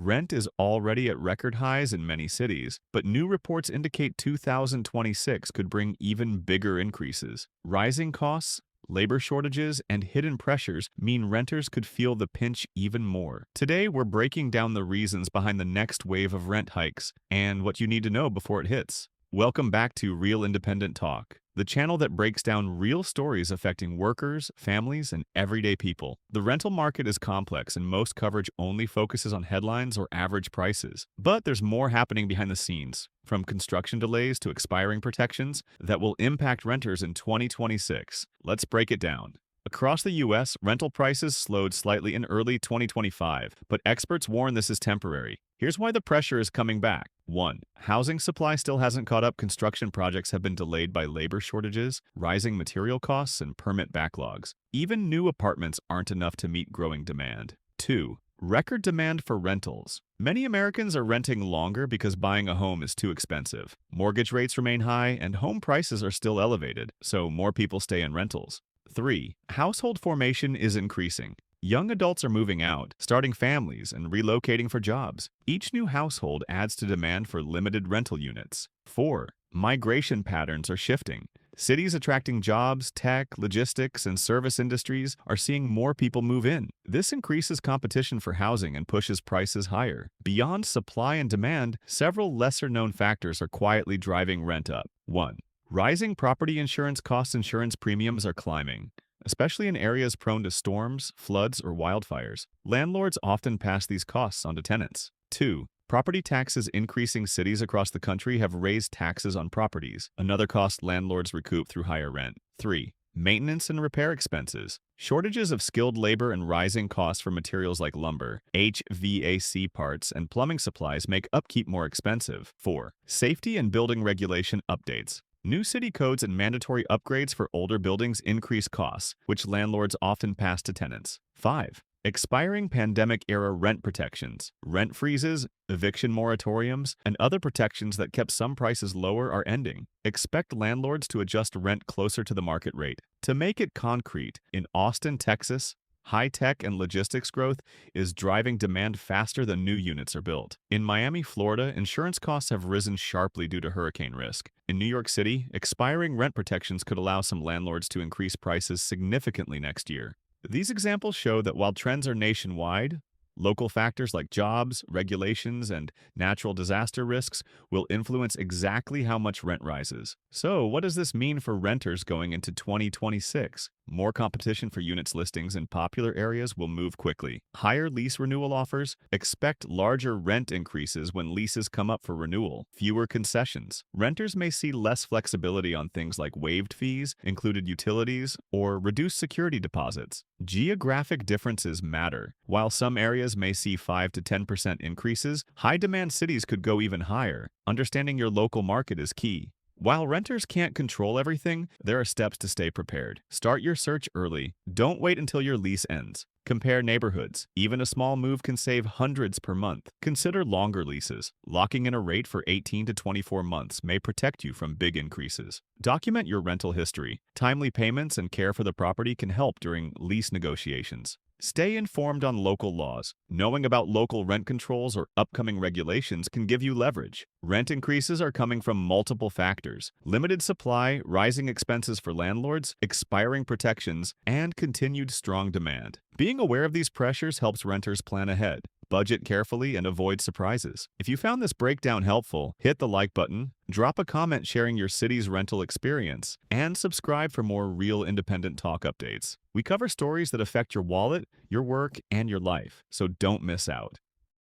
Rent is already at record highs in many cities, but new reports indicate 2026 could bring even bigger increases. Rising costs, labor shortages, and hidden pressures mean renters could feel the pinch even more. Today, we're breaking down the reasons behind the next wave of rent hikes and what you need to know before it hits. Welcome back to Real Independent Talk, the channel that breaks down real stories affecting workers, families, and everyday people. The rental market is complex and most coverage only focuses on headlines or average prices. But there's more happening behind the scenes, from construction delays to expiring protections that will impact renters in 2026. Let's break it down. Across the U.S., rental prices slowed slightly in early 2025, but experts warn this is temporary. Here's why the pressure is coming back. 1. Housing supply still hasn't caught up. Construction projects have been delayed by labor shortages, rising material costs, and permit backlogs. Even new apartments aren't enough to meet growing demand. 2. Record demand for rentals. Many Americans are renting longer because buying a home is too expensive. Mortgage rates remain high, and home prices are still elevated, so more people stay in rentals. 3. Household formation is increasing. Young adults are moving out, starting families, and relocating for jobs. Each new household adds to demand for limited rental units. 4. Migration patterns are shifting. Cities attracting jobs, tech, logistics, and service industries are seeing more people move in. This increases competition for housing and pushes prices higher. Beyond supply and demand, several lesser-known factors are quietly driving rent up. 1. Rising property insurance costs. Insurance premiums are climbing, especially in areas prone to storms, floods, or wildfires. Landlords often pass these costs on to tenants. 2. Property taxes. Increasing cities across the country have raised taxes on properties, another cost landlords recoup through higher rent. 3. Maintenance and repair expenses. Shortages of skilled labor and rising costs for materials like lumber, HVAC parts, and plumbing supplies make upkeep more expensive. 4. Safety and building regulation updates. New city codes and mandatory upgrades for older buildings increase costs, which landlords often pass to tenants. 5. Expiring pandemic-era rent protections. Rent freezes, eviction moratoriums, and other protections that kept some prices lower are ending. Expect landlords to adjust rent closer to the market rate. To make it concrete, in Austin, Texas, high-tech and logistics growth is driving demand faster than new units are built. In Miami, Florida, insurance costs have risen sharply due to hurricane risk. In New York City, expiring rent protections could allow some landlords to increase prices significantly next year. These examples show that while trends are nationwide, local factors like jobs, regulations, and natural disaster risks will influence exactly how much rent rises. So, what does this mean for renters going into 2026? More competition for units listings in popular areas will move quickly. Higher lease renewal offers. Expect larger rent increases when leases come up for renewal. Fewer concessions. Renters may see less flexibility on things like waived fees, included utilities, or reduced security deposits. Geographic differences matter. While some areas may see 5 to 10% increases, high-demand cities could go even higher. Understanding your local market is key. While renters can't control everything, there are steps to stay prepared. Start your search early. Don't wait until your lease ends. Compare neighborhoods. Even a small move can save hundreds per month. Consider longer leases. Locking in a rate for 18 to 24 months may protect you from big increases. Document your rental history. Timely payments and care for the property can help during lease negotiations. Stay informed on local laws. Knowing about local rent controls or upcoming regulations can give you leverage. Rent increases are coming from multiple factors: limited supply, rising expenses for landlords, expiring protections, and continued strong demand. Being aware of these pressures helps renters plan ahead. Budget carefully and avoid surprises. If you found this breakdown helpful, hit the like button, drop a comment sharing your city's rental experience, and subscribe for more Real Independent Talk updates. We cover stories that affect your wallet, your work, and your life, so don't miss out.